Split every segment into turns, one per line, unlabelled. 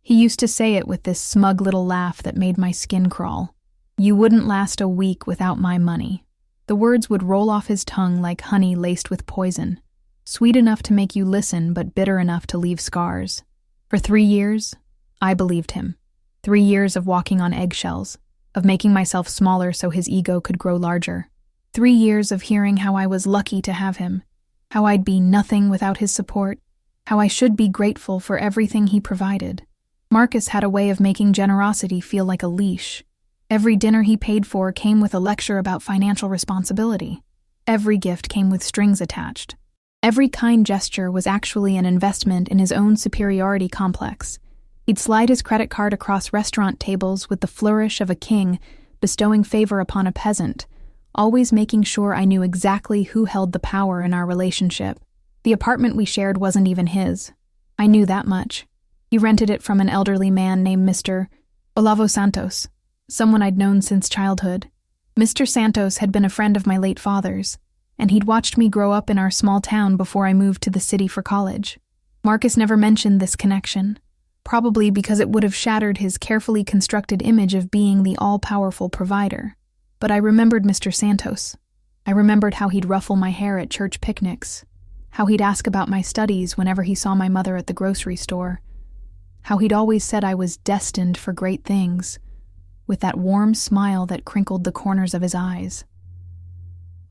He used to say it with this smug little laugh that made my skin crawl. "You wouldn't last a week without my money." The words would roll off his tongue like honey laced with poison, sweet enough to make you listen but bitter enough to leave scars. For 3 years, I believed him. 3 years of walking on eggshells, of making myself smaller so his ego could grow larger. 3 years of hearing how I was lucky to have him, how I'd be nothing without his support, how I should be grateful for everything he provided. Marcus had a way of making generosity feel like a leash. Every dinner he paid for came with a lecture about financial responsibility. Every gift came with strings attached. Every kind gesture was actually an investment in his own superiority complex. He'd slide his credit card across restaurant tables with the flourish of a king bestowing favor upon a peasant, always making sure I knew exactly who held the power in our relationship. The apartment we shared wasn't even his. I knew that much. He rented it from an elderly man named Mr. Olavo Santos, someone I'd known since childhood. Mr. Santos had been a friend of my late father's, and he'd watched me grow up in our small town before I moved to the city for college. Marcus never mentioned this connection, probably because it would have shattered his carefully constructed image of being the all-powerful provider. But I remembered Mr. Santos. I remembered how he'd ruffle my hair at church picnics, how he'd ask about my studies whenever he saw my mother at the grocery store, how he'd always said I was destined for great things, with that warm smile that crinkled the corners of his eyes.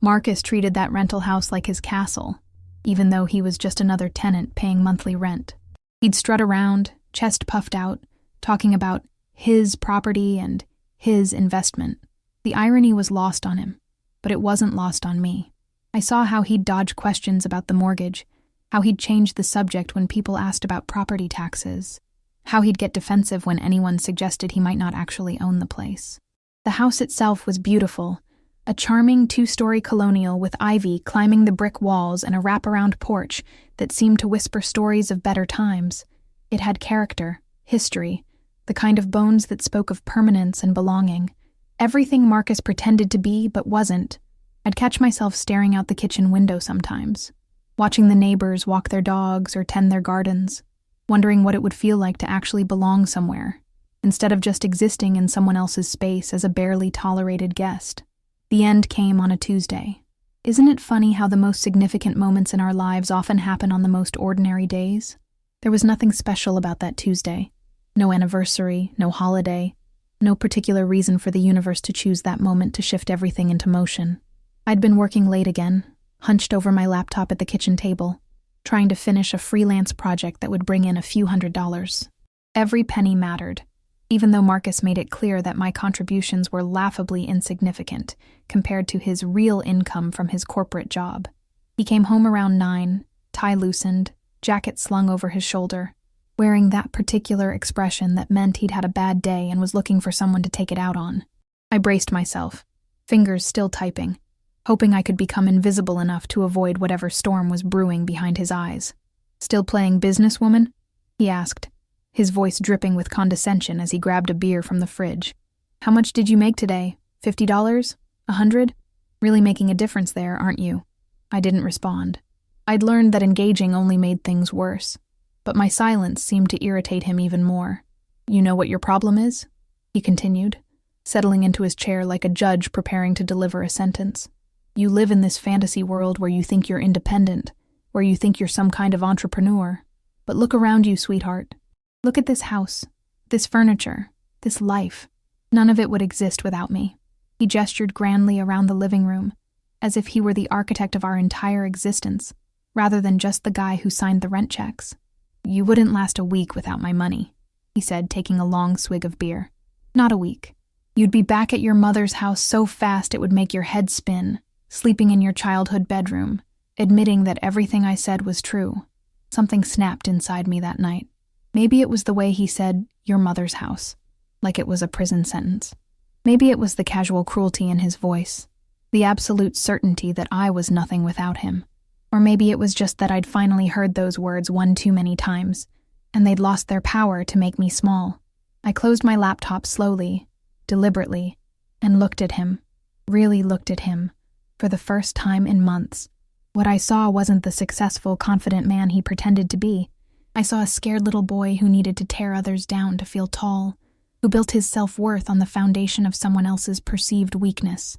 Marcus treated that rental house like his castle, even though he was just another tenant paying monthly rent. He'd strut around, chest puffed out, talking about his property and his investment. The irony was lost on him, but it wasn't lost on me. I saw how he'd dodge questions about the mortgage, how he'd change the subject when people asked about property taxes, how he'd get defensive when anyone suggested he might not actually own the place. The house itself was beautiful, a charming 2-story colonial with ivy climbing the brick walls and a wraparound porch that seemed to whisper stories of better times. It had character, history, the kind of bones that spoke of permanence and belonging. Everything Marcus pretended to be but wasn't. I'd catch myself staring out the kitchen window sometimes, watching the neighbors walk their dogs or tend their gardens, wondering what it would feel like to actually belong somewhere, instead of just existing in someone else's space as a barely tolerated guest. The end came on a Tuesday. Isn't it funny how the most significant moments in our lives often happen on the most ordinary days? There was nothing special about that Tuesday. No anniversary, no holiday, no particular reason for the universe to choose that moment to shift everything into motion. I'd been working late again, hunched over my laptop at the kitchen table, trying to finish a freelance project that would bring in a few $100s. Every penny mattered, even though Marcus made it clear that my contributions were laughably insignificant compared to his real income from his corporate job. He came home around 9, tie loosened, jacket slung over his shoulder, wearing that particular expression that meant he'd had a bad day and was looking for someone to take it out on. I braced myself, fingers still typing, hoping I could become invisible enough to avoid whatever storm was brewing behind his eyes. "Still playing businesswoman?" he asked, his voice dripping with condescension as he grabbed a beer from the fridge. "How much did you make today? $50? $100? Really making a difference there, aren't you?" I didn't respond. I'd learned that engaging only made things worse, but my silence seemed to irritate him even more. "You know what your problem is?" he continued, settling into his chair like a judge preparing to deliver a sentence. "You live in this fantasy world where you think you're independent, where you think you're some kind of entrepreneur. But look around you, sweetheart. Look at this house, this furniture, this life. None of it would exist without me." He gestured grandly around the living room, as if he were the architect of our entire existence, rather than just the guy who signed the rent checks. "You wouldn't last a week without my money," he said, taking a long swig of beer. "Not a week. You'd be back at your mother's house so fast it would make your head spin, sleeping in your childhood bedroom, admitting that everything I said was true." Something snapped inside me that night. Maybe it was the way he said, "your mother's house," like it was a prison sentence. Maybe it was the casual cruelty in his voice, the absolute certainty that I was nothing without him. Or maybe it was just that I'd finally heard those words one too many times, and they'd lost their power to make me small. I closed my laptop slowly, deliberately, and looked at him, really looked at him, for the first time in months. What I saw wasn't the successful, confident man he pretended to be. I saw a scared little boy who needed to tear others down to feel tall, who built his self-worth on the foundation of someone else's perceived weakness.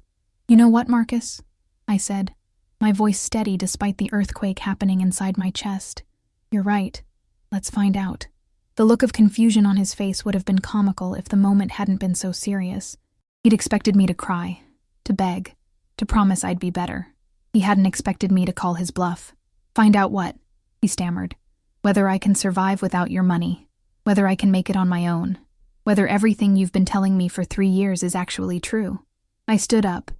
"You know what, Marcus?" I said, my voice steady despite the earthquake happening inside my chest. "You're right. Let's find out." The look of confusion on his face would have been comical if the moment hadn't been so serious. He'd expected me to cry, to beg, to promise I'd be better. He hadn't expected me to call his bluff. "Find out what?" he stammered. "Whether I can survive without your money, whether I can make it on my own, whether everything you've been telling me for 3 years is actually true." I stood up,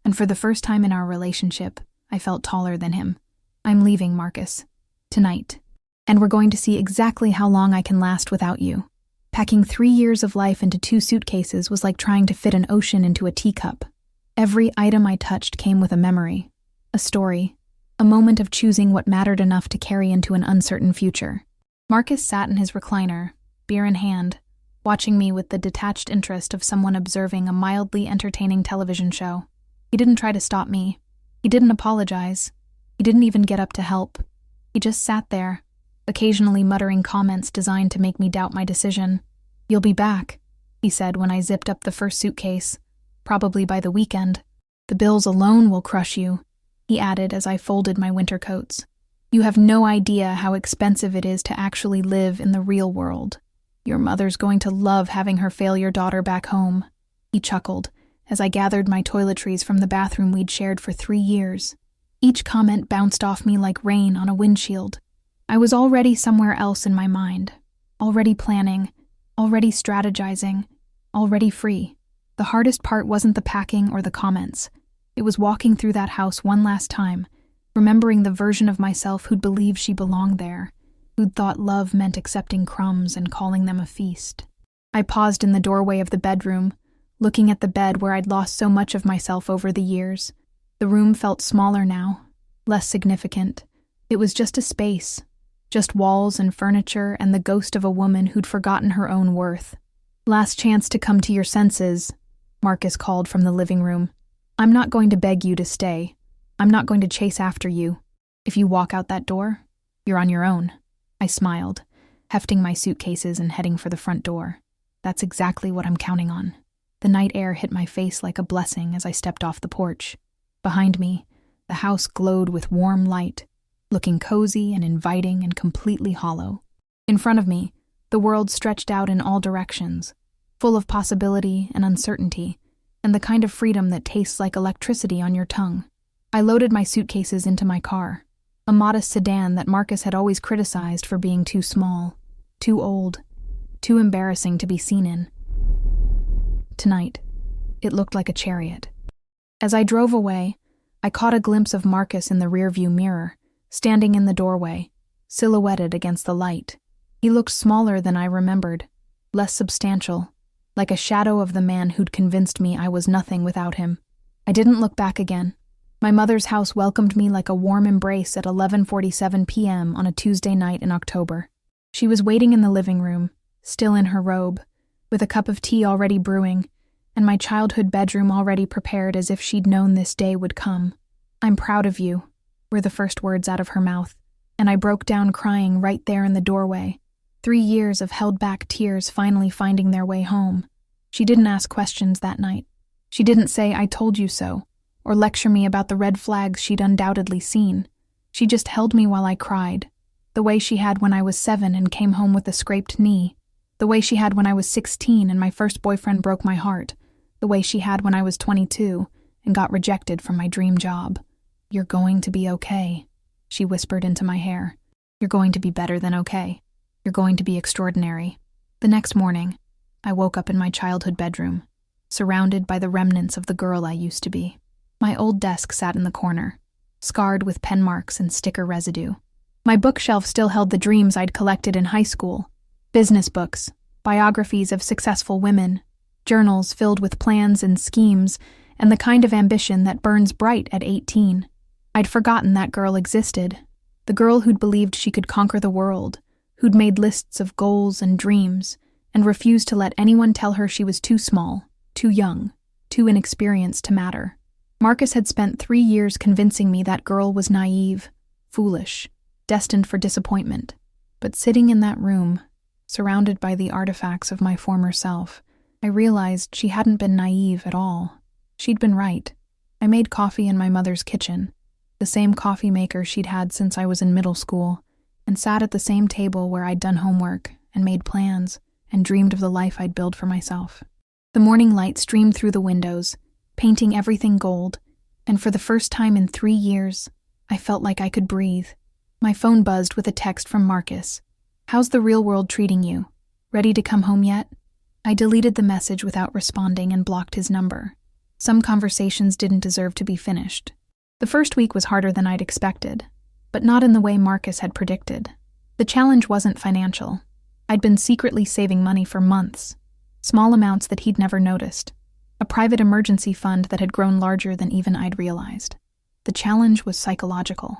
and for the first time in our relationship, I felt taller than him. "I'm leaving, Marcus. Tonight. And we're going to see exactly how long I can last without you." Packing 3 years of life into 2 suitcases was like trying to fit an ocean into a teacup. Every item I touched came with a memory, a story, a moment of choosing what mattered enough to carry into an uncertain future. Marcus sat in his recliner, beer in hand, watching me with the detached interest of someone observing a mildly entertaining television show. He didn't try to stop me. He didn't apologize. He didn't even get up to help. He just sat there, occasionally muttering comments designed to make me doubt my decision. "You'll be back," he said when I zipped up the first suitcase, "probably by the weekend. The bills alone will crush you," he added as I folded my winter coats. "You have no idea how expensive it is to actually live in the real world. Your mother's going to love having her failure daughter back home," he chuckled as I gathered my toiletries from the bathroom we'd shared for 3 years. Each comment bounced off me like rain on a windshield. I was already somewhere else in my mind, already planning, already strategizing, already free. The hardest part wasn't the packing or the comments. It was walking through that house one last time, remembering the version of myself who'd believed she belonged there, who'd thought love meant accepting crumbs and calling them a feast. I paused in the doorway of the bedroom, looking at the bed where I'd lost so much of myself over the years. The room felt smaller now, less significant. It was just a space, just walls and furniture and the ghost of a woman who'd forgotten her own worth. "Last chance to come to your senses," Marcus called from the living room. "I'm not going to beg you to stay. I'm not going to chase after you. If you walk out that door, you're on your own." I smiled, hefting my suitcases and heading for the front door. That's exactly what I'm counting on. The night air hit my face like a blessing as I stepped off the porch. Behind me, the house glowed with warm light, looking cozy and inviting and completely hollow. In front of me, the world stretched out in all directions, full of possibility and uncertainty, and the kind of freedom that tastes like electricity on your tongue. I loaded my suitcases into my car, a modest sedan that Marcus had always criticized for being too small, too old, too embarrassing to be seen in. Tonight, it looked like a chariot. As I drove away, I caught a glimpse of Marcus in the rearview mirror, standing in the doorway, silhouetted against the light. He looked smaller than I remembered, less substantial, like a shadow of the man who'd convinced me I was nothing without him. I didn't look back again. My mother's house welcomed me like a warm embrace at 11:47 p.m. on a Tuesday night in October. She was waiting in the living room, still in her robe, with a cup of tea already brewing, and my childhood bedroom already prepared as if she'd known this day would come. "I'm proud of you," were the first words out of her mouth, and I broke down crying right there in the doorway. 3 years of held-back tears finally finding their way home. She didn't ask questions that night. She didn't say, "I told you so," or lecture me about the red flags she'd undoubtedly seen. She just held me while I cried, the way she had when I was 7 and came home with a scraped knee, the way she had when I was 16 and my first boyfriend broke my heart, the way she had when I was 22 and got rejected from my dream job. "You're going to be okay," she whispered into my hair. "You're going to be better than okay. You're going to be extraordinary." The next morning, I woke up in my childhood bedroom, surrounded by the remnants of the girl I used to be. My old desk sat in the corner, scarred with pen marks and sticker residue. My bookshelf still held the dreams I'd collected in high school: business books, biographies of successful women, journals filled with plans and schemes, and the kind of ambition that burns bright at 18. I'd forgotten that girl existed, the girl who'd believed she could conquer the world, who'd made lists of goals and dreams, and refused to let anyone tell her she was too small, too young, too inexperienced to matter. Marcus had spent 3 years convincing me that girl was naive, foolish, destined for disappointment. But sitting in that room, surrounded by the artifacts of my former self, I realized she hadn't been naive at all. She'd been right. I made coffee in my mother's kitchen, the same coffee maker she'd had since I was in middle school, and sat at the same table where I'd done homework and made plans and dreamed of the life I'd build for myself. The morning light streamed through the windows, painting everything gold, and for the first time in 3 years, I felt like I could breathe. My phone buzzed with a text from Marcus. "How's the real world treating you? Ready to come home yet?" I deleted the message without responding and blocked his number. Some conversations didn't deserve to be finished. The first week was harder than I'd expected, but not in the way Marcus had predicted. The challenge wasn't financial. I'd been secretly saving money for months, small amounts that he'd never noticed, a private emergency fund that had grown larger than even I'd realized. The challenge was psychological.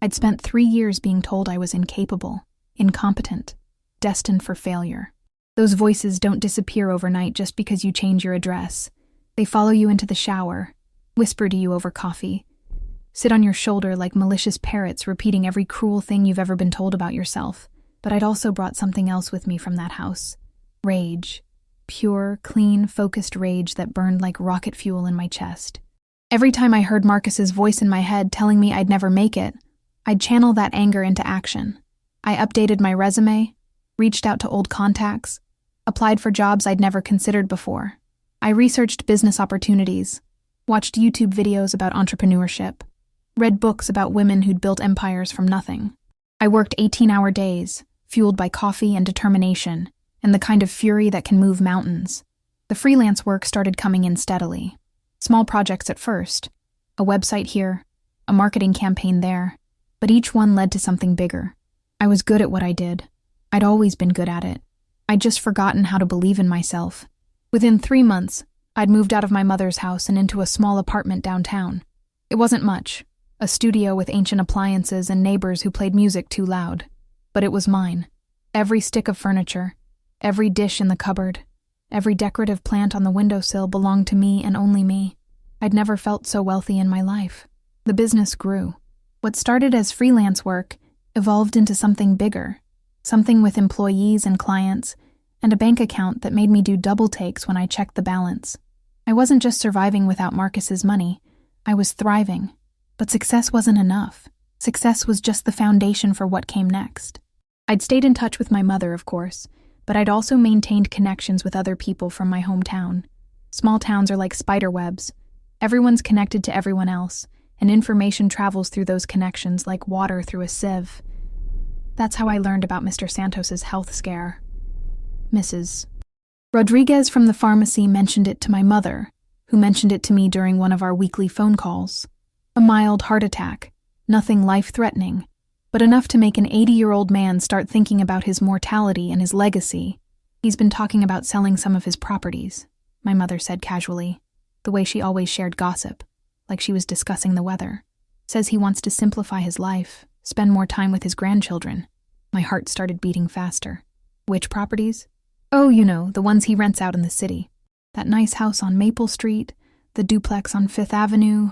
I'd spent 3 years being told I was incapable, incompetent, destined for failure. Those voices don't disappear overnight just because you change your address. They follow you into the shower, whisper to you over coffee, sit on your shoulder like malicious parrots repeating every cruel thing you've ever been told about yourself. But I'd also brought something else with me from that house. Rage. Pure, clean, focused rage that burned like rocket fuel in my chest. Every time I heard Marcus's voice in my head telling me I'd never make it, I'd channel that anger into action. I updated my resume, reached out to old contacts, applied for jobs I'd never considered before. I researched business opportunities, watched YouTube videos about entrepreneurship, read books about women who'd built empires from nothing. I worked 18-hour days, fueled by coffee and determination, and the kind of fury that can move mountains. The freelance work started coming in steadily. Small projects at first, a website here, a marketing campaign there, but each one led to something bigger. I was good at what I did. I'd always been good at it. I'd just forgotten how to believe in myself. Within 3 months, I'd moved out of my mother's house and into a small apartment downtown. It wasn't much, a studio with ancient appliances and neighbors who played music too loud. But it was mine. Every stick of furniture, every dish in the cupboard, every decorative plant on the windowsill belonged to me and only me. I'd never felt so wealthy in my life. The business grew. What started as freelance work evolved into something bigger, something with employees and clients, and a bank account that made me do double takes when I checked the balance. I wasn't just surviving without Marcus's money, I was thriving. But success wasn't enough. Success was just the foundation for what came next. I'd stayed in touch with my mother, of course, but I'd also maintained connections with other people from my hometown. Small towns are like spider webs. Everyone's connected to everyone else, and information travels through those connections like water through a sieve. That's how I learned about Mr. Santos's health scare. Mrs. Rodriguez from the pharmacy mentioned it to my mother, who mentioned it to me during one of our weekly phone calls. A mild heart attack, nothing life-threatening, but enough to make an 80-year-old man start thinking about his mortality and his legacy. He's been talking about selling some of his properties, my mother said casually, the way she always shared gossip, like she was discussing the weather. Says he wants to simplify his life, spend more time with his grandchildren. My heart started beating faster. Which properties? Oh, you know, the ones he rents out in the city. That nice house on Maple Street, the duplex on Fifth Avenue,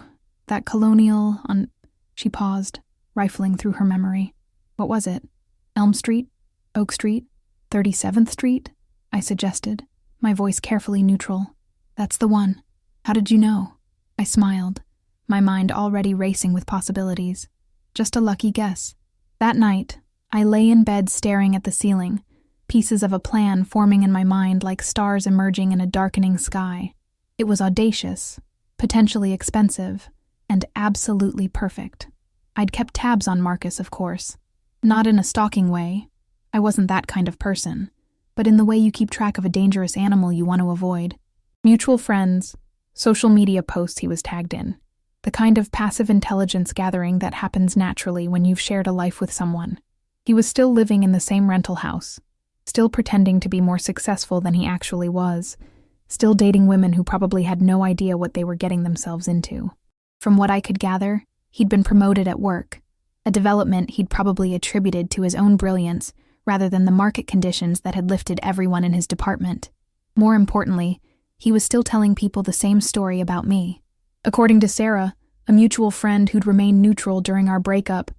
that colonial on... She paused, rifling through her memory. What was it? Elm Street? Oak Street? 37th Street? I suggested, my voice carefully neutral. That's the one. How did you know? I smiled, my mind already racing with possibilities. Just a lucky guess. That night, I lay in bed staring at the ceiling, pieces of a plan forming in my mind like stars emerging in a darkening sky. It was audacious, potentially expensive, and absolutely perfect. I'd kept tabs on Marcus, of course. Not in a stalking way. I wasn't that kind of person. But in the way you keep track of a dangerous animal you want to avoid. Mutual friends, social media posts he was tagged in. The kind of passive intelligence gathering that happens naturally when you've shared a life with someone. He was still living in the same rental house. Still pretending to be more successful than he actually was. Still dating women who probably had no idea what they were getting themselves into. From what I could gather, he'd been promoted at work, a development he'd probably attributed to his own brilliance rather than the market conditions that had lifted everyone in his department. More importantly, he was still telling people the same story about me. According to Sarah, a mutual friend who'd remained neutral during our breakup,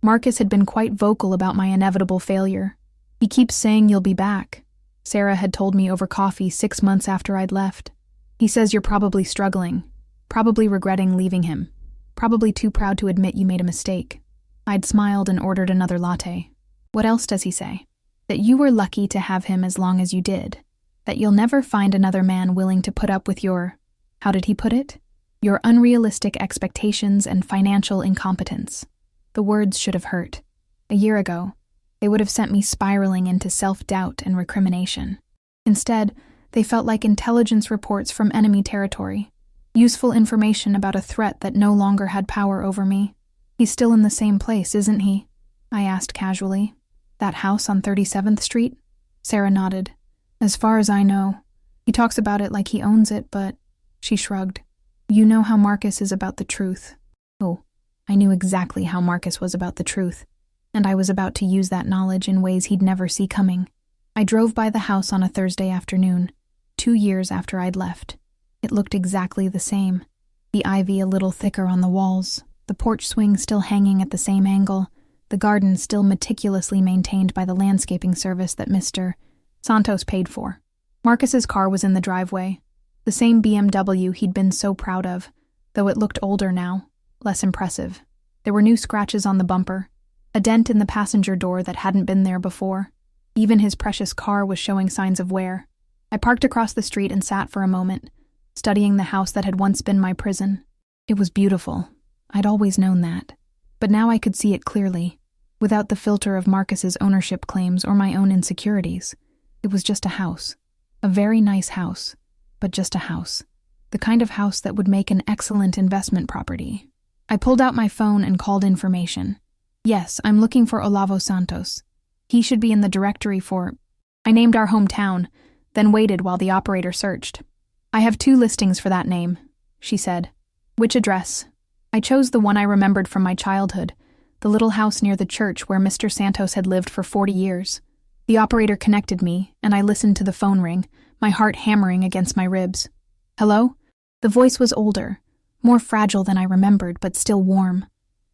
Marcus had been quite vocal about my inevitable failure. He keeps saying you'll be back. Sarah had told me over coffee 6 months after I'd left. He says you're probably struggling, probably regretting leaving him, probably too proud to admit you made a mistake. I'd smiled and ordered another latte. What else does he say? That you were lucky to have him as long as you did. That you'll never find another man willing to put up with your, how did he put it? Your unrealistic expectations and financial incompetence. The words should have hurt. A year ago, they would have sent me spiraling into self-doubt and recrimination. Instead, they felt like intelligence reports from enemy territory, useful information about a threat that no longer had power over me. He's still in the same place, isn't he? I asked casually. That house on 37th Street? Sarah nodded. As far as I know. He talks about it like he owns it, but... She shrugged. You know how Marcus is about the truth. Oh, I knew exactly how Marcus was about the truth, and I was about to use that knowledge in ways he'd never see coming. I drove by the house on a Thursday afternoon, 2 years after I'd left. It looked exactly the same. The ivy a little thicker on the walls, the porch swing still hanging at the same angle, the garden still meticulously maintained by the landscaping service that Mr. Santos paid for. Marcus's car was in the driveway, the same BMW he'd been so proud of, though it looked older now, less impressive. There were new scratches on the bumper, a dent in the passenger door that hadn't been there before. Even his precious car was showing signs of wear. I parked across the street and sat for a moment, studying the house that had once been my prison. It was beautiful. I'd always known that. But now I could see it clearly, without the filter of Marcus's ownership claims or my own insecurities. It was just a house. A very nice house, but just a house. The kind of house that would make an excellent investment property. I pulled out my phone and called information. Yes, I'm looking for Olavo Santos. He should be in the directory for... I named our hometown, then waited while the operator searched. I have 2 listings for that name, she said. Which address? I chose the one I remembered from my childhood, the little house near the church where Mr. Santos had lived for 40 years. The operator connected me, and I listened to the phone ring, my heart hammering against my ribs. Hello? The voice was older, more fragile than I remembered, but still warm.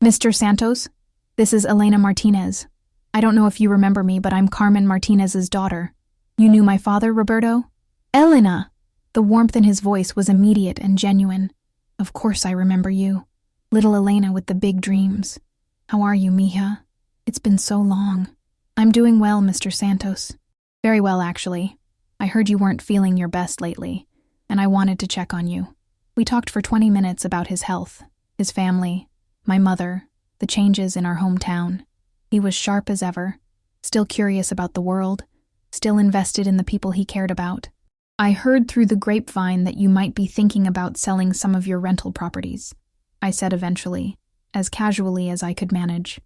Mr. Santos? This is Elena Martinez. I don't know if you remember me, but I'm Carmen Martinez's daughter. You knew my father, Roberto? Elena! The warmth in his voice was immediate and genuine. Of course I remember you. Little Elena with the big dreams. How are you, mija? It's been so long. I'm doing well, Mr. Santos. Very well, actually. I heard you weren't feeling your best lately, and I wanted to check on you. We talked for 20 minutes about his health, his family, my mother, the changes in our hometown. He was sharp as ever, still curious about the world, still invested in the people he cared about. I heard through the grapevine that you might be thinking about selling some of your rental properties, I said eventually, as casually as I could manage.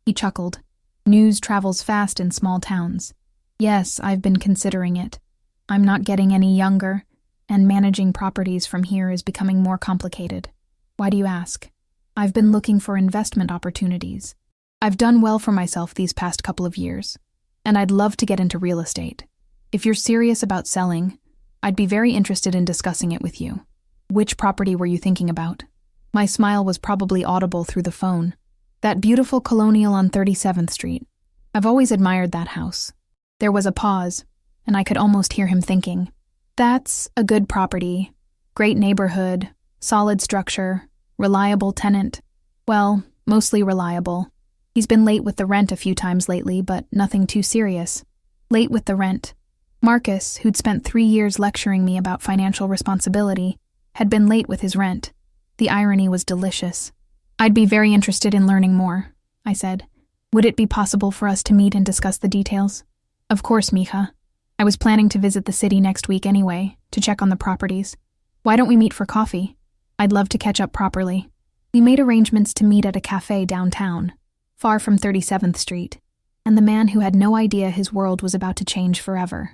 He chuckled. News travels fast in small towns. Yes, I've been considering it. I'm not getting any younger, and managing properties from here is becoming more complicated. Why do you ask? I've been looking for investment opportunities. I've done well for myself these past couple of years, and I'd love to get into real estate. If you're serious about selling, I'd be very interested in discussing it with you. Which property were you thinking about? My smile was probably audible through the phone. That beautiful colonial on 37th Street. I've always admired that house. There was a pause, and I could almost hear him thinking. That's a good property. Great neighborhood, solid structure, reliable tenant. Well, mostly reliable. He's been late with the rent a few times lately, but nothing too serious. Late with the rent. Marcus, who'd spent 3 years lecturing me about financial responsibility, had been late with his rent. The irony was delicious. I'd be very interested in learning more, I said. Would it be possible for us to meet and discuss the details? Of course, mija. I was planning to visit the city next week anyway, to check on the properties. Why don't we meet for coffee? I'd love to catch up properly. We made arrangements to meet at a cafe downtown, far from 37th Street, and the man who had no idea his world was about to change forever.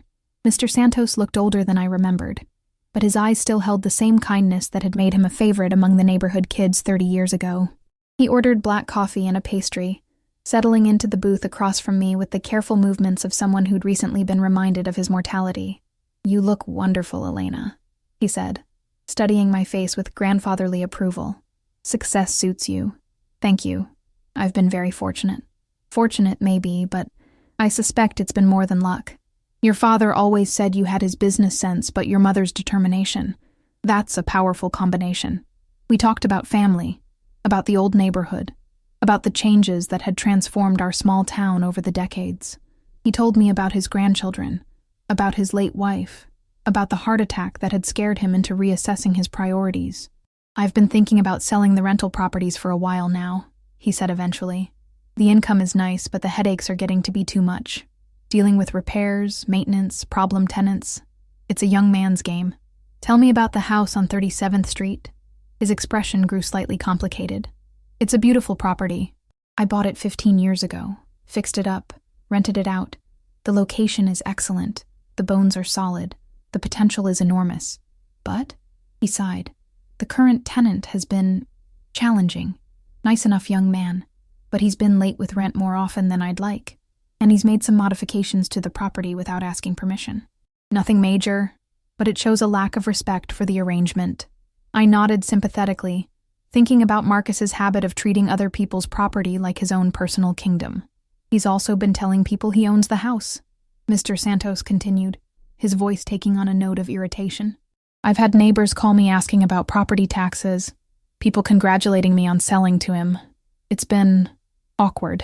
Mr. Santos looked older than I remembered, but his eyes still held the same kindness that had made him a favorite among the neighborhood kids 30 years ago. He ordered black coffee and a pastry, settling into the booth across from me with the careful movements of someone who'd recently been reminded of his mortality. You look wonderful, Elena, he said, studying my face with grandfatherly approval. Success suits you. Thank you. I've been very fortunate. Fortunate, maybe, but I suspect it's been more than luck. Your father always said you had his business sense, but your mother's determination. That's a powerful combination. We talked about family, about the old neighborhood, about the changes that had transformed our small town over the decades. He told me about his grandchildren, about his late wife, about the heart attack that had scared him into reassessing his priorities. I've been thinking about selling the rental properties for a while now, he said eventually. The income is nice, but the headaches are getting to be too much. Dealing with repairs, maintenance, problem tenants. It's a young man's game. Tell me about the house on 37th Street. His expression grew slightly complicated. It's a beautiful property. I bought it 15 years ago, fixed it up, rented it out. The location is excellent. The bones are solid. The potential is enormous. But, he sighed, the current tenant has been challenging. Nice enough young man, but he's been late with rent more often than I'd like, and he's made some modifications to the property without asking permission. Nothing major, but it shows a lack of respect for the arrangement. I nodded sympathetically, thinking about Marcus's habit of treating other people's property like his own personal kingdom. He's also been telling people he owns the house, Mr. Santos continued, his voice taking on a note of irritation. I've had neighbors call me asking about property taxes, people congratulating me on selling to him. It's been awkward.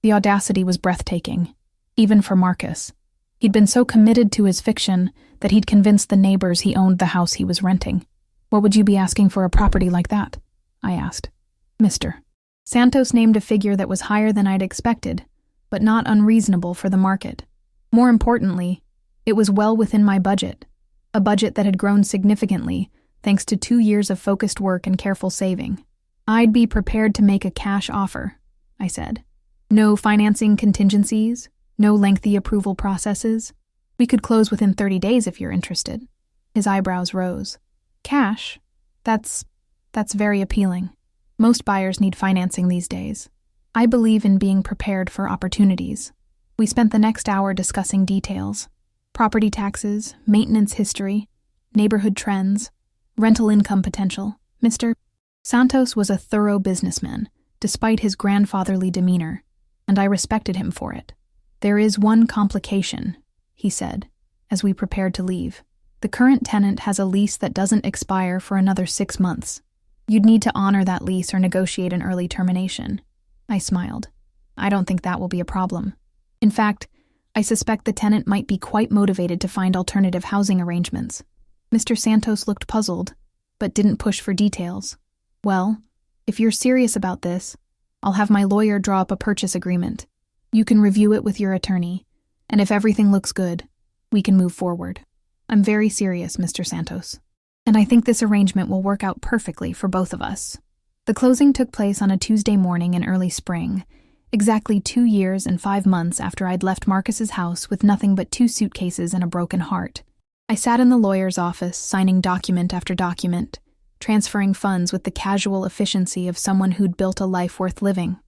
The audacity was breathtaking, even for Marcus. He'd been so committed to his fiction that he'd convinced the neighbors he owned the house he was renting. What would you be asking for a property like that? I asked. Mr. Santos named a figure that was higher than I'd expected, but not unreasonable for the market. More importantly, it was well within my budget, a budget that had grown significantly thanks to 2 years of focused work and careful saving. I'd be prepared to make a cash offer, I said. No financing contingencies, no lengthy approval processes. We could close within 30 days if you're interested. His eyebrows rose. Cash? That's very appealing. Most buyers need financing these days. I believe in being prepared for opportunities. We spent the next hour discussing details. Property taxes, maintenance history, neighborhood trends, rental income potential. Mr. Santos was a thorough businessman, despite his grandfatherly demeanor, and I respected him for it. There is one complication, he said, as we prepared to leave. The current tenant has a lease that doesn't expire for another 6 months. You'd need to honor that lease or negotiate an early termination. I smiled. I don't think that will be a problem. In fact, I suspect the tenant might be quite motivated to find alternative housing arrangements. Mr. Santos looked puzzled, but didn't push for details. Well, if you're serious about this, I'll have my lawyer draw up a purchase agreement. You can review it with your attorney, and if everything looks good, we can move forward. I'm very serious, Mr. Santos, and I think this arrangement will work out perfectly for both of us. The closing took place on a Tuesday morning in early spring, exactly 2 years and 5 months after I'd left Marcus's house with nothing but 2 suitcases and a broken heart. I sat in the lawyer's office, signing document after document, transferring funds with the casual efficiency of someone who'd built a life worth living.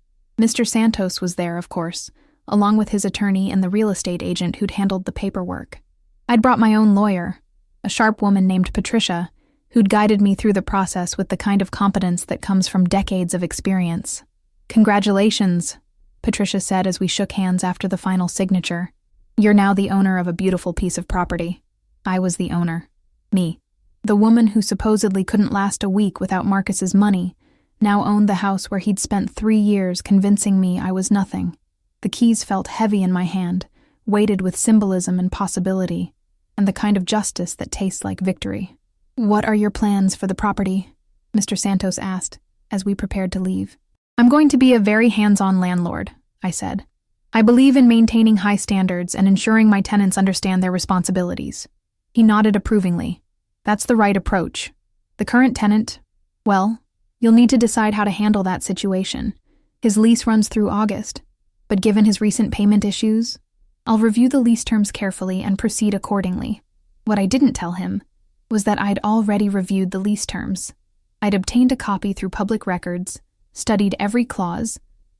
Mr. Santos was there, of course, along with his attorney and the real estate agent who'd handled the paperwork. I'd brought my own lawyer, a sharp woman named Patricia, who'd guided me through the process with the kind of competence that comes from decades of experience. Congratulations, Patricia said as we shook hands after the final signature. You're now the owner of a beautiful piece of property. I was the owner. Me. The woman who supposedly couldn't last a week without Marcus's money now owned the house where he'd spent 3 years convincing me I was nothing. The keys felt heavy in my hand, weighted with symbolism and possibility, and the kind of justice that tastes like victory. What are your plans for the property? Mr. Santos asked, as we prepared to leave. I'm going to be a very hands-on landlord, I said. I believe in maintaining high standards and ensuring my tenants understand their responsibilities. He nodded approvingly. That's the right approach. The current tenant, well, you'll need to decide how to handle that situation. His lease runs through August, but given his recent payment issues, I'll review the lease terms carefully and proceed accordingly. What I didn't tell him was that I'd already reviewed the lease terms. I'd obtained a copy through public records, studied every clause,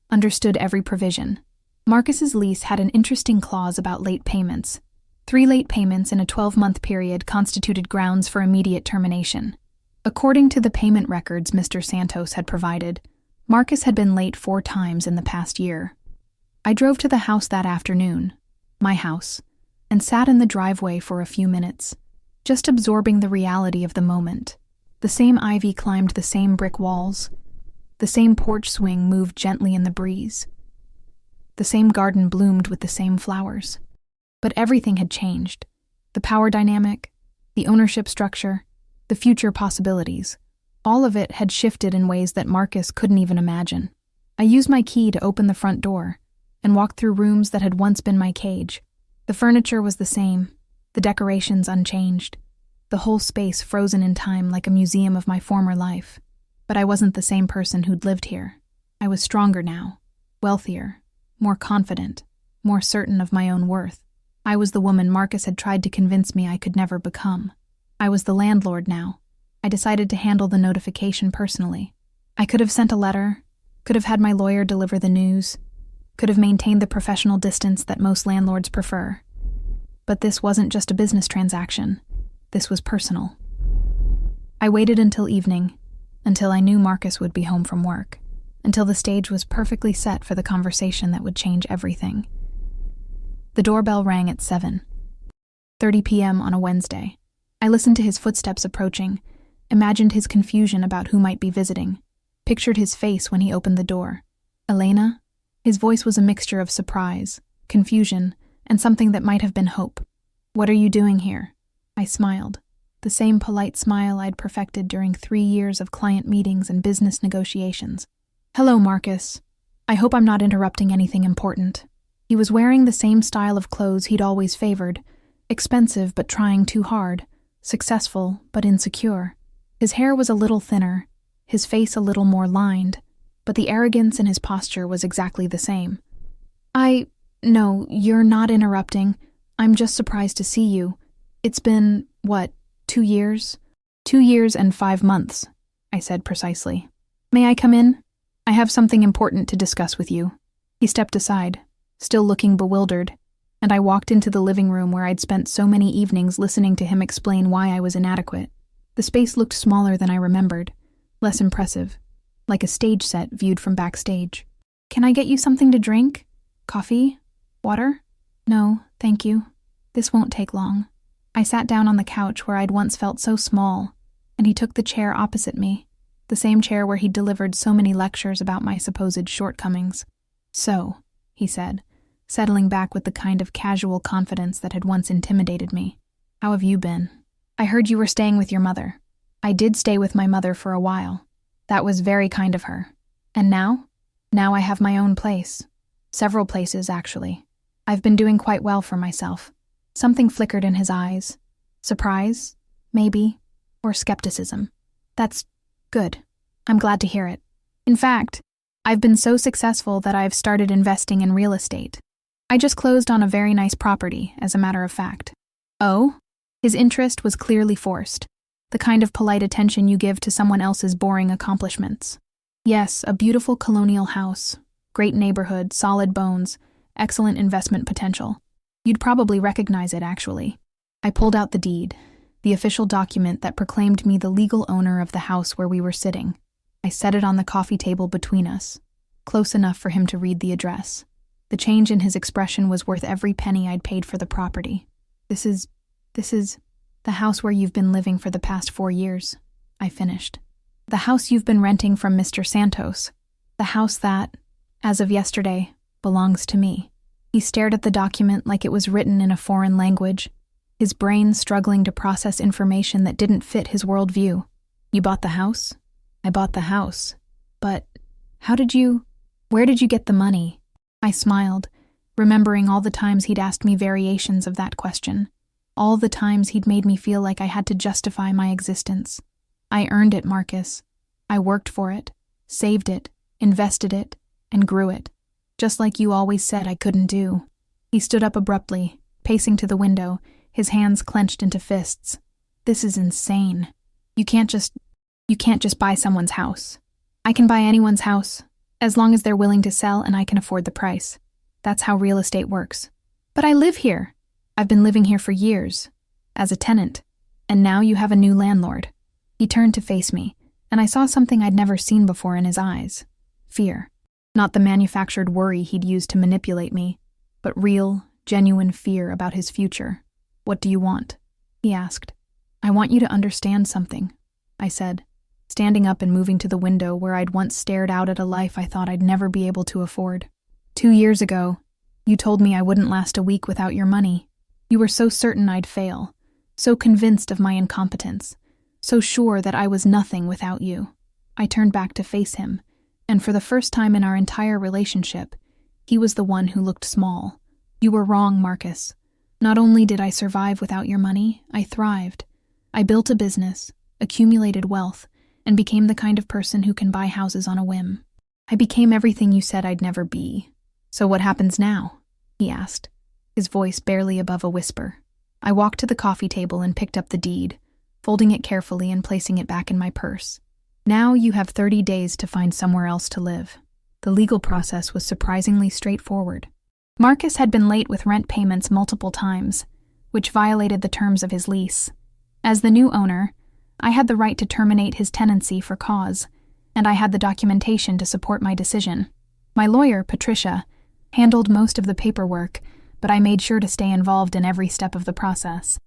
understood every provision. Marcus's lease had an interesting clause about late payments. 3 late payments in a 12-month period constituted grounds for immediate termination. According to the payment records Mr. Santos had provided, Marcus had been late 4 times in the past year. I drove to the house that afternoon, my house, and sat in the driveway for a few minutes, just absorbing the reality of the moment. The same ivy climbed the same brick walls. The same porch swing moved gently in the breeze. The same garden bloomed with the same flowers. But everything had changed. The power dynamic, the ownership structure, the future possibilities. All of it had shifted in ways that Marcus couldn't even imagine. I used my key to open the front door and walked through rooms that had once been my cage. The furniture was the same, the decorations unchanged, the whole space frozen in time like a museum of my former life. But I wasn't the same person who'd lived here. I was stronger now, wealthier, more confident, more certain of my own worth. I was the woman Marcus had tried to convince me I could never become. I was the landlord now. I decided to handle the notification personally. I could have sent a letter, could have had my lawyer deliver the news, could have maintained the professional distance that most landlords prefer. But this wasn't just a business transaction. This was personal. I waited until evening, until I knew Marcus would be home from work, until the stage was perfectly set for the conversation that would change everything. The doorbell rang at 7:30 p.m. on a Wednesday. I listened to his footsteps approaching, imagined his confusion about who might be visiting, pictured his face when he opened the door. Elena? His voice was a mixture of surprise, confusion, and something that might have been hope. "What are you doing here?" I smiled, the same polite smile I'd perfected during 3 years of client meetings and business negotiations. "Hello, Marcus. I hope I'm not interrupting anything important." He was wearing the same style of clothes he'd always favored, expensive but trying too hard, successful but insecure. His hair was a little thinner, his face a little more lined, but the arrogance in his posture was exactly the same. No, you're not interrupting. I'm just surprised to see you. It's been, 2 years? 2 years and 5 months, I said precisely. May I come in? I have something important to discuss with you." He stepped aside, still looking bewildered, and I walked into the living room where I'd spent so many evenings listening to him explain why I was inadequate. The space looked smaller than I remembered, less impressive, like a stage set viewed from backstage. "Can I get you something to drink? Coffee? Water?" "No, thank you. This won't take long." I sat down on the couch where I'd once felt so small, and he took the chair opposite me, the same chair where he'd delivered so many lectures about my supposed shortcomings. "So," he said, settling back with the kind of casual confidence that had once intimidated me. "How have you been? I heard you were staying with your mother." "I did stay with my mother for a while. That was very kind of her. And now? Now I have my own place. Several places, actually. I've been doing quite well for myself." Something flickered in his eyes. Surprise? Maybe. Or skepticism. "That's good. I'm glad to hear it. In fact, I've been so successful that I've started investing in real estate. I just closed on a very nice property, as a matter of fact." "Oh?" His interest was clearly forced, the kind of polite attention you give to someone else's boring accomplishments. "Yes, a beautiful colonial house. Great neighborhood, solid bones, excellent investment potential. You'd probably recognize it, actually." I pulled out the deed, the official document that proclaimed me the legal owner of the house where we were sitting. I set it on the coffee table between us, close enough for him to read the address. The change in his expression was worth every penny I'd paid for the property. This is the house where you've been living for the past 4 years," I finished. "The house you've been renting from Mr. Santos. The house that, as of yesterday, belongs to me." He stared at the document like it was written in a foreign language, his brain struggling to process information that didn't fit his worldview. "You bought the house?" "I bought the house. But where did you get the money?" I smiled, remembering all the times he'd asked me variations of that question, all the times he'd made me feel like I had to justify my existence. "I earned it, Marcus. I worked for it, saved it, invested it, and grew it. Just like you always said I couldn't do." He stood up abruptly, pacing to the window, his hands clenched into fists. "This is insane. You can't just buy someone's house. I can buy anyone's house, as long as they're willing to sell and I can afford the price. That's how real estate works. But I live here. I've been living here for years, as a tenant, and now you have a new landlord." He turned to face me, and I saw something I'd never seen before in his eyes. fear. Not the manufactured worry he'd used to manipulate me, but real, genuine fear about his future. "What do you want?" he asked. "I want you to understand something," I said, standing up and moving to the window where I'd once stared out at a life I thought I'd never be able to afford. 2 years ago, you told me I wouldn't last a week without your money. You were so certain I'd fail, so convinced of my incompetence, so sure that I was nothing without you. I turned back to face him, and for the first time in our entire relationship, he was the one who looked small. "You were wrong, Marcus. Not only did I survive without your money, I thrived. I built a business, accumulated wealth, and became the kind of person who can buy houses on a whim. I became everything you said I'd never be. So what happens now?" he asked, his voice barely above a whisper. I walked to the coffee table and picked up the deed, folding it carefully and placing it back in my purse. "Now you have 30 days to find somewhere else to live." The legal process was surprisingly straightforward. Marcus had been late with rent payments multiple times, which violated the terms of his lease. As the new owner, I had the right to terminate his tenancy for cause, and I had the documentation to support my decision. My lawyer, Patricia, handled most of the paperwork, but I made sure to stay involved in every step of the process.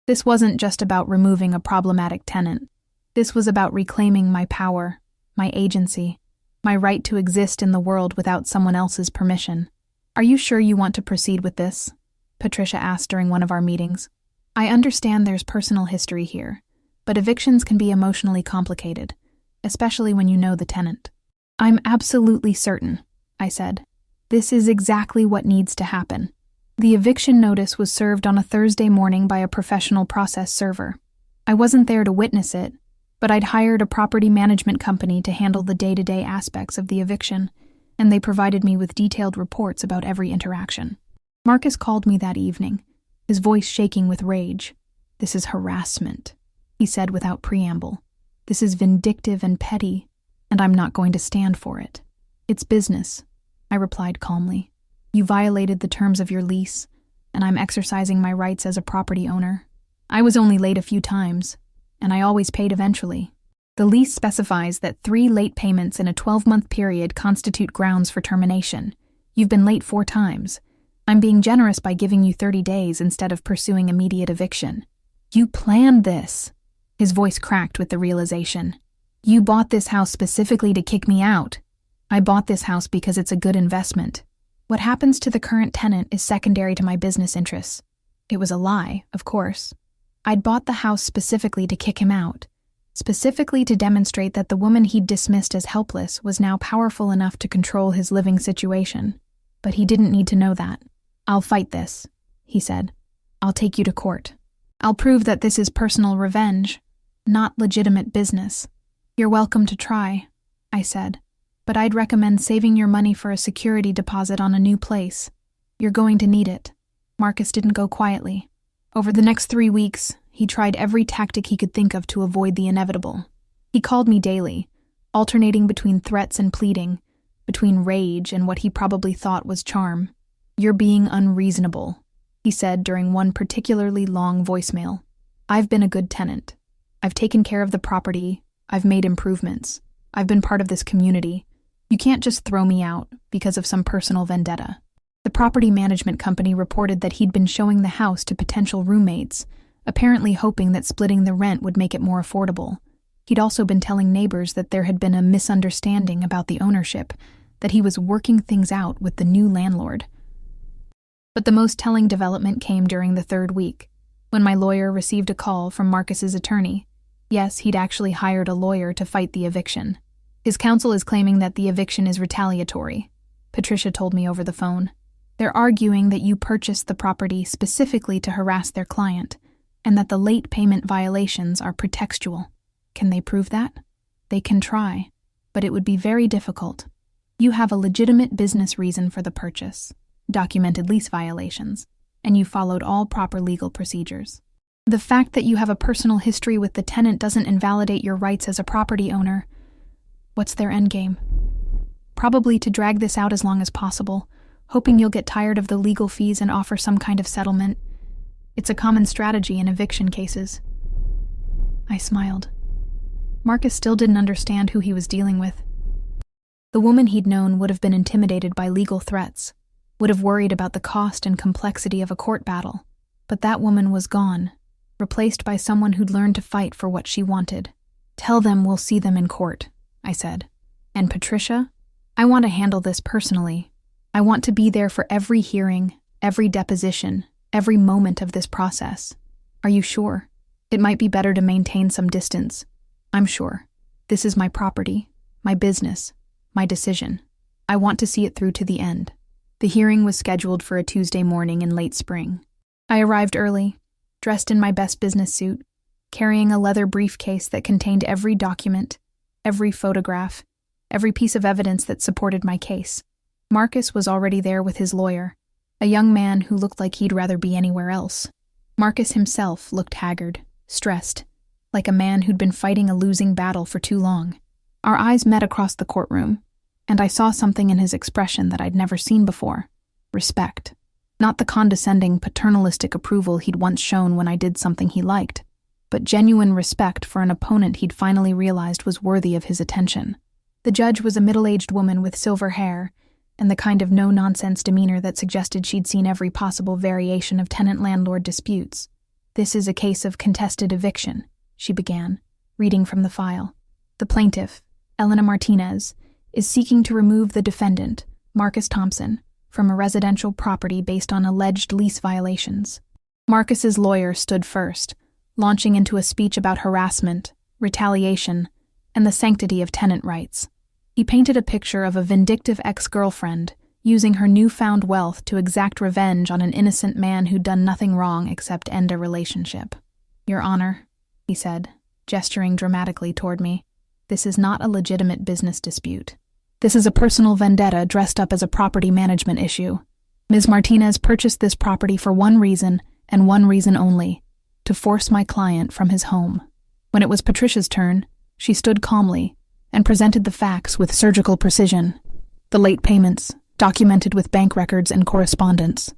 This wasn't just about removing a problematic tenant. This was about reclaiming my power, my agency, my right to exist in the world without someone else's permission. "Are you sure you want to proceed with this?" Patricia asked during one of our meetings. "I understand there's personal history here, but evictions can be emotionally complicated, especially when you know the tenant." "I'm absolutely certain," I said. "This is exactly what needs to happen." The eviction notice was served on a Thursday morning by a professional process server. I wasn't there to witness it, but I'd hired a property management company to handle the day-to-day aspects of the eviction, and they provided me with detailed reports about every interaction. Marcus called me that evening, his voice shaking with rage. "This is harassment," he said without preamble. "This is vindictive and petty, and I'm not going to stand for it." "It's business," I replied calmly. "You violated the terms of your lease, and I'm exercising my rights as a property owner. I was only late a few times, and I always paid eventually. The lease specifies that 3 late payments in a 12-month period constitute grounds for termination. You've been late 4 times. I'm being generous by giving you 30 days instead of pursuing immediate eviction." "You planned this." His voice cracked with the realization. "You bought this house specifically to kick me out." "I bought this house because it's a good investment. What happens to the current tenant is secondary to my business interests." It was a lie, of course. I'd bought the house specifically to kick him out, specifically to demonstrate that the woman he'd dismissed as helpless was now powerful enough to control his living situation. But he didn't need to know that. "I'll fight this," he said. "I'll take you to court. I'll prove that this is personal revenge, not legitimate business." "You're welcome to try," I said, "but I'd recommend saving your money for a security deposit on a new place. You're going to need it." Marcus didn't go quietly. Over the next 3 weeks, he tried every tactic he could think of to avoid the inevitable. He called me daily, alternating between threats and pleading, between rage and what he probably thought was charm. "You're being unreasonable," he said during one particularly long voicemail. "I've been a good tenant. I've taken care of the property. I've made improvements. I've been part of this community. You can't just throw me out because of some personal vendetta." The property management company reported that he'd been showing the house to potential roommates, apparently hoping that splitting the rent would make it more affordable. He'd also been telling neighbors that there had been a misunderstanding about the ownership, that he was working things out with the new landlord. But the most telling development came during the 3rd week, when my lawyer received a call from Marcus's attorney. Yes, he'd actually hired a lawyer to fight the eviction. "His counsel is claiming that the eviction is retaliatory," Patricia told me over the phone. "They're arguing that you purchased the property specifically to harass their client, and that the late payment violations are pretextual." Can they prove that? They can try, but it would be very difficult. You have a legitimate business reason for the purchase, documented lease violations, and you followed all proper legal procedures. The fact that you have a personal history with the tenant doesn't invalidate your rights as a property owner. What's their endgame? Probably to drag this out as long as possible, hoping you'll get tired of the legal fees and offer some kind of settlement. It's a common strategy in eviction cases. I smiled. Marcus still didn't understand who he was dealing with. The woman he'd known would have been intimidated by legal threats, would have worried about the cost and complexity of a court battle. But that woman was gone, replaced by someone who'd learned to fight for what she wanted. "Tell them we'll see them in court," I said. "And Patricia? I want to handle this personally. I want to be there for every hearing, every deposition, every moment of this process. Are you sure? It might be better to maintain some distance. I'm sure. This is my property, my business, my decision. I want to see it through to the end." The hearing was scheduled for a Tuesday morning in late spring. I arrived early, dressed in my best business suit, carrying a leather briefcase that contained every document, every photograph, every piece of evidence that supported my case. Marcus was already there with his lawyer, a young man who looked like he'd rather be anywhere else. Marcus himself looked haggard, stressed, like a man who'd been fighting a losing battle for too long. Our eyes met across the courtroom, and I saw something in his expression that I'd never seen before: respect. Not the condescending, paternalistic approval he'd once shown when I did something he liked, but genuine respect for an opponent he'd finally realized was worthy of his attention. The judge was a middle-aged woman with silver hair and the kind of no-nonsense demeanor that suggested she'd seen every possible variation of tenant-landlord disputes. "This is a case of contested eviction," she began, reading from the file. "The plaintiff, Elena Martinez, is seeking to remove the defendant, Marcus Thompson, from a residential property based on alleged lease violations." Marcus's lawyer stood first, launching into a speech about harassment, retaliation, and the sanctity of tenant rights. He painted a picture of a vindictive ex-girlfriend using her newfound wealth to exact revenge on an innocent man who'd done nothing wrong except end a relationship. "Your Honor," he said, gesturing dramatically toward me, "this is not a legitimate business dispute. This is a personal vendetta dressed up as a property management issue. Ms. Martinez purchased this property for one reason, and one reason only: to force my client from his home." When it was Patricia's turn, she stood calmly and presented the facts with surgical precision. The late payments, documented with bank records and correspondence.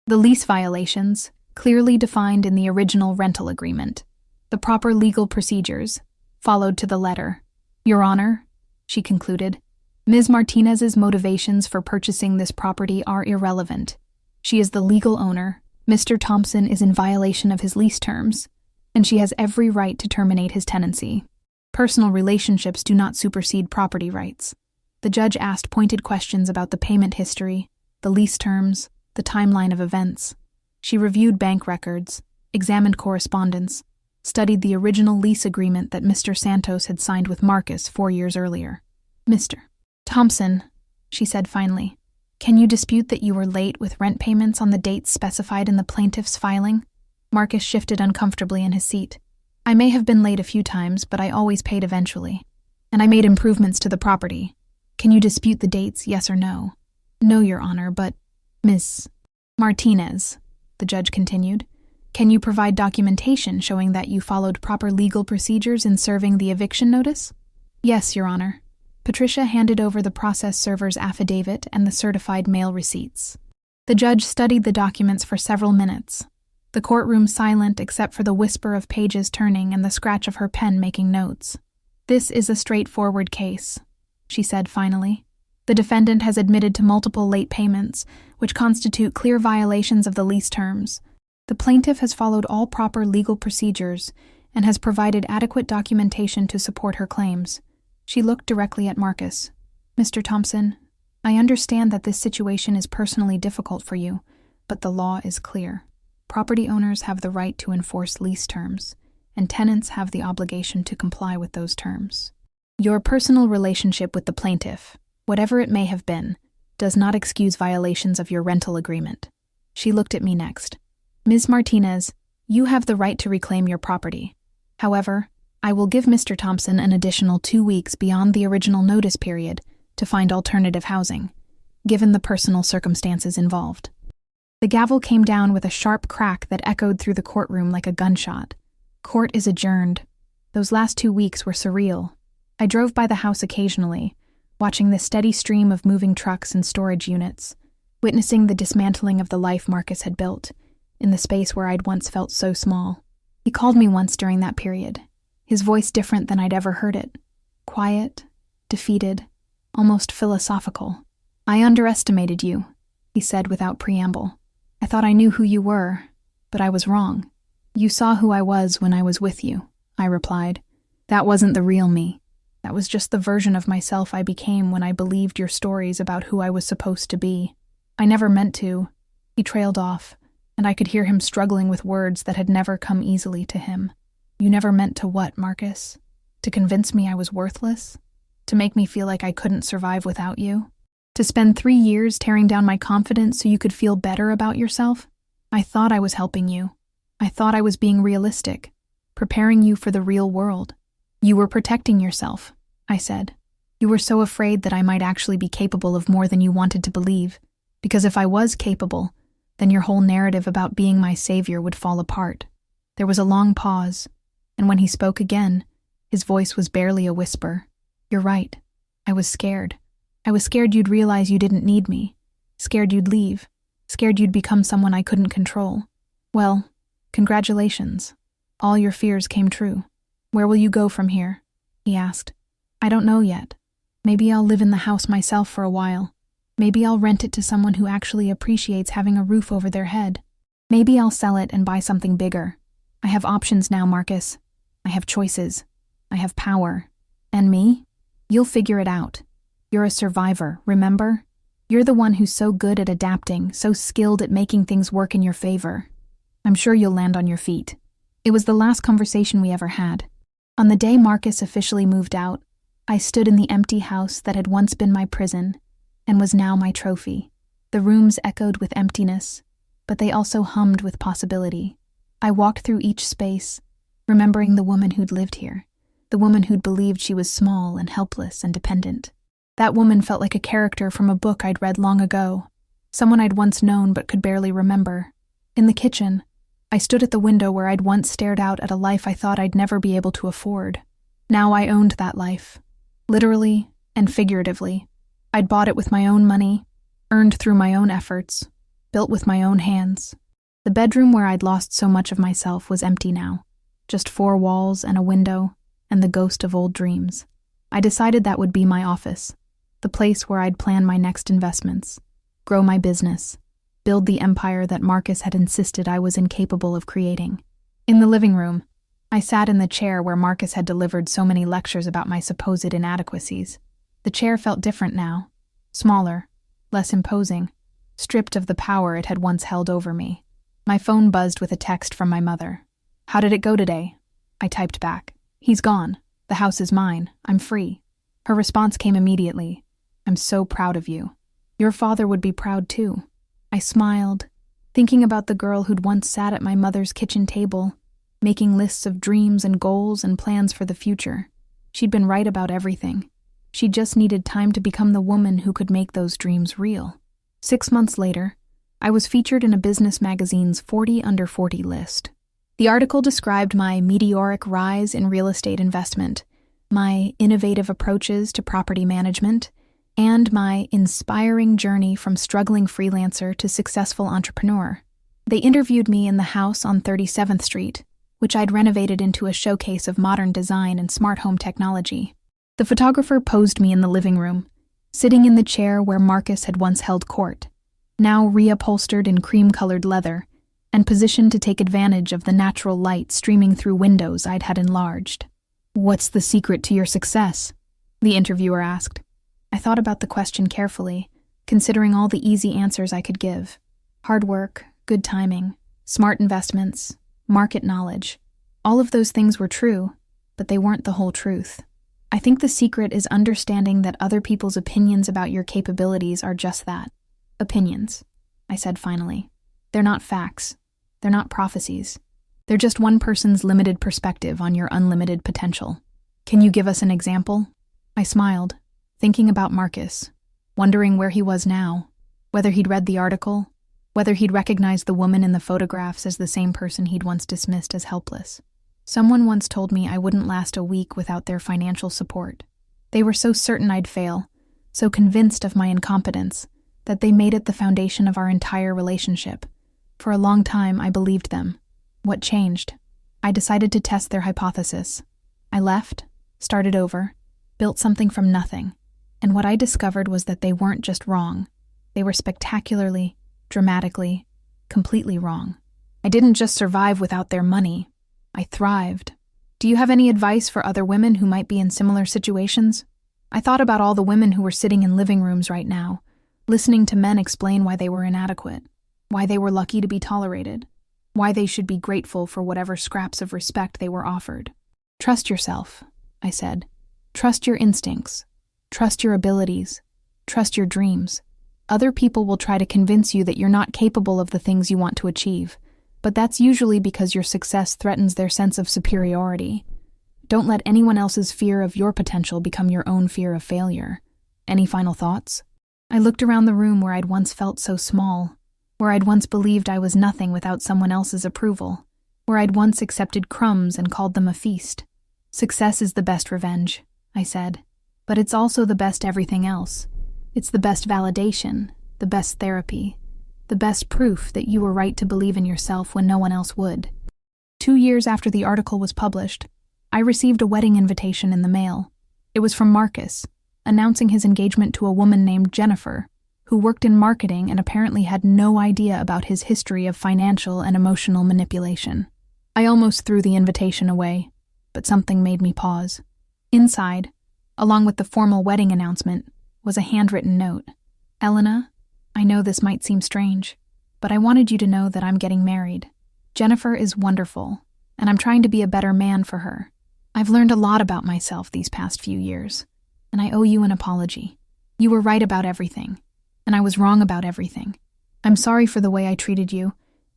The lease violations, clearly defined in the original rental agreement. The proper legal procedures, followed to the letter. "Your Honor," she concluded, "Ms. Martinez's motivations for purchasing this property are irrelevant. She is the legal owner, Mr. Thompson is in violation of his lease terms, and she has every right to terminate his tenancy. Personal relationships do not supersede property rights." The judge asked pointed questions about the payment history, the lease terms, the timeline of events. She reviewed bank records, examined correspondence, studied the original lease agreement that Mr. Santos had signed with Marcus 4 years earlier. "Mr. Thompson," she said finally, "can you dispute that you were late with rent payments on the dates specified in the plaintiff's filing?" Marcus shifted uncomfortably in his seat. "I may have been late a few times, but I always paid eventually. And I made improvements to the property. Can you dispute the dates, yes or no?" "No, Your Honor, but—" "Miss Martinez," the judge continued, "can you provide documentation showing that you followed proper legal procedures in serving the eviction notice?" "Yes, Your Honor." Patricia handed over the process server's affidavit and the certified mail receipts. The judge studied the documents for several minutes, the courtroom silent except for the whisper of pages turning and the scratch of her pen making notes. "This is a straightforward case," she said finally. "The defendant has admitted to multiple late payments, which constitute clear violations of the lease terms. The plaintiff has followed all proper legal procedures and has provided adequate documentation to support her claims." She looked directly at Marcus. "Mr. Thompson, I understand that this situation is personally difficult for you, but the law is clear. Property owners have the right to enforce lease terms, and tenants have the obligation to comply with those terms. Your personal relationship with the plaintiff, whatever it may have been, does not excuse violations of your rental agreement." She looked at me next. "Ms. Martinez, you have the right to reclaim your property. However, I will give Mr. Thompson an additional 2 weeks beyond the original notice period to find alternative housing, given the personal circumstances involved." The gavel came down with a sharp crack that echoed through the courtroom like a gunshot. Court is adjourned. Those last 2 weeks were surreal. I drove by the house occasionally, watching the steady stream of moving trucks and storage units, witnessing the dismantling of the life Marcus had built, in the space where I'd once felt so small. He called me once during that period, his voice different than I'd ever heard it. Quiet, defeated, almost philosophical. "I underestimated you," he said without preamble. "I thought I knew who you were, but I was wrong." "You saw who I was when I was with you," I replied. "That wasn't the real me. That was just the version of myself I became when I believed your stories about who I was supposed to be. I never meant to." He trailed off, and I could hear him struggling with words that had never come easily to him. "You never meant to what, Marcus? To convince me I was worthless? To make me feel like I couldn't survive without you? To spend 3 years tearing down my confidence so you could feel better about yourself? I thought I was helping you. I thought I was being realistic, preparing you for the real world. You were protecting yourself," I said. "You were so afraid that I might actually be capable of more than you wanted to believe, because if I was capable, then your whole narrative about being my savior would fall apart." There was a long pause, and when he spoke again, his voice was barely a whisper. "You're right. I was scared. I was scared you'd realize you didn't need me, scared you'd leave, scared you'd become someone I couldn't control. Well, congratulations. All your fears came true. Where will you go from here?" he asked. "I don't know yet. Maybe I'll live in the house myself for a while. Maybe I'll rent it to someone who actually appreciates having a roof over their head. Maybe I'll sell it and buy something bigger. I have options now, Marcus. I have choices. I have power. And me? You'll figure it out. You're a survivor, remember? You're the one who's so good at adapting, so skilled at making things work in your favor. I'm sure you'll land on your feet." It was the last conversation we ever had. On the day Marcus officially moved out, I stood in the empty house that had once been my prison and was now my trophy. The rooms echoed with emptiness, but they also hummed with possibility. I walked through each space, remembering the woman who'd lived here, the woman who'd believed she was small and helpless and dependent. That woman felt like a character from a book I'd read long ago, someone I'd once known but could barely remember. In the kitchen, I stood at the window where I'd once stared out at a life I thought I'd never be able to afford. Now I owned that life, literally and figuratively. I'd bought it with my own money, earned through my own efforts, built with my own hands. The bedroom where I'd lost so much of myself was empty now, just 4 walls and a window and the ghost of old dreams. I decided that would be my office, the place where I'd plan my next investments, grow my business, build the empire that Marcus had insisted I was incapable of creating. In the living room, I sat in the chair where Marcus had delivered so many lectures about my supposed inadequacies. The chair felt different now, smaller, less imposing, stripped of the power it had once held over me. My phone buzzed with a text from my mother. "How did it go today?" I typed back. "He's gone. The house is mine. I'm free." Her response came immediately. "I'm so proud of you. Your father would be proud too." I smiled, thinking about the girl who'd once sat at my mother's kitchen table, making lists of dreams and goals and plans for the future. She'd been right about everything. She just needed time to become the woman who could make those dreams real. 6 months later, I was featured in a business magazine's 40 Under 40 list. The article described my meteoric rise in real estate investment, my innovative approaches to property management, and my inspiring journey from struggling freelancer to successful entrepreneur. They interviewed me in the house on 37th Street, which I'd renovated into a showcase of modern design and smart home technology. The photographer posed me in the living room, sitting in the chair where Marcus had once held court, now reupholstered in cream-colored leather, and positioned to take advantage of the natural light streaming through windows I'd had enlarged. "What's the secret to your success?" the interviewer asked. I thought about the question carefully, considering all the easy answers I could give. Hard work, good timing, smart investments, market knowledge. All of those things were true, but they weren't the whole truth. I think the secret is understanding that other people's opinions about your capabilities are just that. Opinions, I said finally. They're not facts. They're not prophecies. They're just one person's limited perspective on your unlimited potential. Can you give us an example? I smiled, thinking about Marcus, wondering where he was now, whether he'd read the article, whether he'd recognized the woman in the photographs as the same person he'd once dismissed as helpless. Someone once told me I wouldn't last a week without their financial support. They were so certain I'd fail, so convinced of my incompetence, that they made it the foundation of our entire relationship. For a long time, I believed them. What changed? I decided to test their hypothesis. I left, started over, built something from nothing, And what I discovered was that they weren't just wrong. They were spectacularly, dramatically, completely wrong. I didn't just survive without their money. I thrived. Do you have any advice for other women who might be in similar situations? I thought about all the women who were sitting in living rooms right now, listening to men explain why they were inadequate, why they were lucky to be tolerated, why they should be grateful for whatever scraps of respect they were offered. Trust yourself, I said. Trust your instincts. Trust your abilities. Trust your dreams. Other people will try to convince you that you're not capable of the things you want to achieve, but that's usually because your success threatens their sense of superiority. Don't let anyone else's fear of your potential become your own fear of failure. Any final thoughts? I looked around the room where I'd once felt so small, where I'd once believed I was nothing without someone else's approval, where I'd once accepted crumbs and called them a feast. Success is the best revenge, I said, but it's also the best everything else. It's the best validation, the best therapy, the best proof that you were right to believe in yourself when no one else would. 2 years after the article was published, I received a wedding invitation in the mail. It was from Marcus, announcing his engagement to a woman named Jennifer, who worked in marketing and apparently had no idea about his history of financial and emotional manipulation. I almost threw the invitation away, but something made me pause. Inside, along with the formal wedding announcement, was a handwritten note. Elena, I know this might seem strange, but I wanted you to know that I'm getting married. Jennifer is wonderful, and I'm trying to be a better man for her. I've learned a lot about myself these past few years, and I owe you an apology. You were right about everything, and I was wrong about everything. I'm sorry for the way I treated you,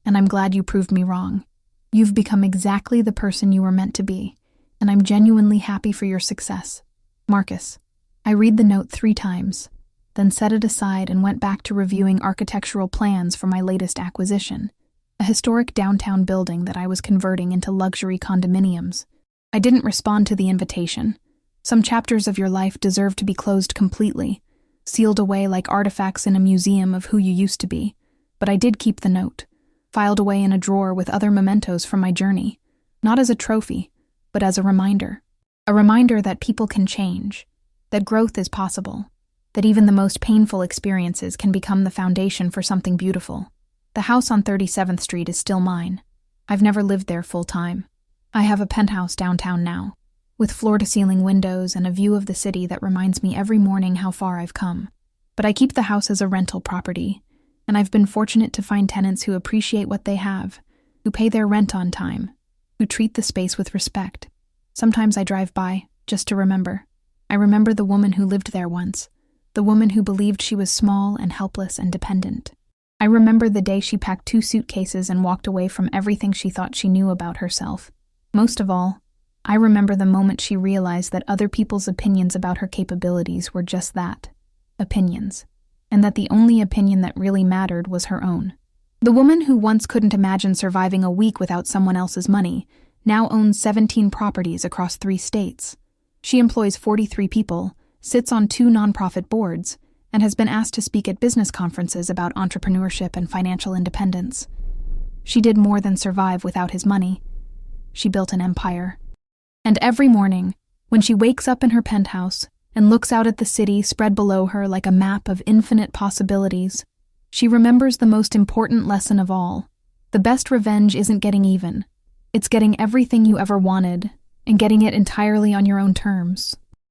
and I'm glad you proved me wrong. You've become exactly the person you were meant to be, and I'm genuinely happy for your success. Marcus. I read the note 3 times, then set it aside and went back to reviewing architectural plans for my latest acquisition, a historic downtown building that I was converting into luxury condominiums. I didn't respond to the invitation. Some chapters of your life deserve to be closed completely, sealed away like artifacts in a museum of who you used to be, but I did keep the note, filed away in a drawer with other mementos from my journey, not as a trophy, but as a reminder that people can change, that growth is possible, that even the most painful experiences can become the foundation for something beautiful. The house on 37th Street is still mine. I've never lived there full-time. I have a penthouse downtown now, with floor-to-ceiling windows and a view of the city that reminds me every morning how far I've come. But I keep the house as a rental property, and I've been fortunate to find tenants who appreciate what they have, who pay their rent on time, who treat the space with respect. Sometimes I drive by, just to remember. I remember the woman who lived there once, the woman who believed she was small and helpless and dependent. I remember the day she packed 2 suitcases and walked away from everything she thought she knew about herself. Most of all, I remember the moment she realized that other people's opinions about her capabilities were just that, opinions, and that the only opinion that really mattered was her own. The woman who once couldn't imagine surviving a week without someone else's money now owns 17 properties across 3 states. She employs 43 people, sits on 2 nonprofit boards, and has been asked to speak at business conferences about entrepreneurship and financial independence. She did more than survive without his money. She built an empire. And every morning, when she wakes up in her penthouse and looks out at the city spread below her like a map of infinite possibilities, she remembers the most important lesson of all. The best revenge isn't getting even. It's getting everything you ever wanted and getting it entirely on your own terms.